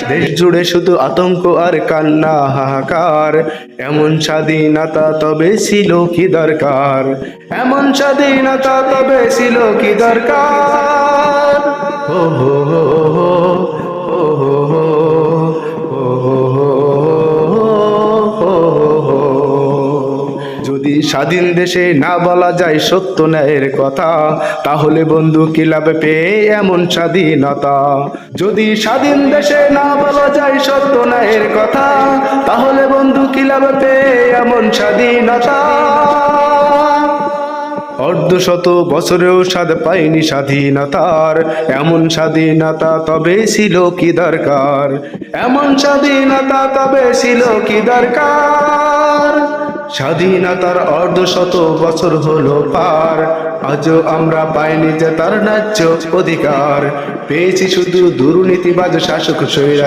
দেশ জুড়ে শুধু আতঙ্ক আর কান্না হাহাকার। এমন স্বাধীনতা তবে ছিল কি দরকার, এমন স্বাধীনতা তবে ছিল কি দরকার। ও হো হো হো, ও হো হো, ও হো হো, ও হো হো। যদি স্বাধীন দেশে না বলা যায় সত্য ন্যায়ের কথা, তাহলে বন্ধু কি লাভ পেয়ে এমন স্বাধীনতা। যদি স্বাধীন দেশে না বলা যায় সত্য ন্যায়ের কথা, তাহলে বন্ধু কি লাভ পেয়ে এমন স্বাধীনতা। অর্ধশত বছরেও স্বাদ পায়নি স্বাধীনতার, এমন স্বাধীনতা তবে ছিল কি দরকার, এমন স্বাধীনতা তবে ছিল কি দরকার। স্বাধীনতার অর্ধশত বছর হলো পার, আজও আমরা পাইনি যে তার ন্যায্য অধিকার। পেয়েছি শুধু দুর্নীতিবাজ শাসক স্বৈরাচার।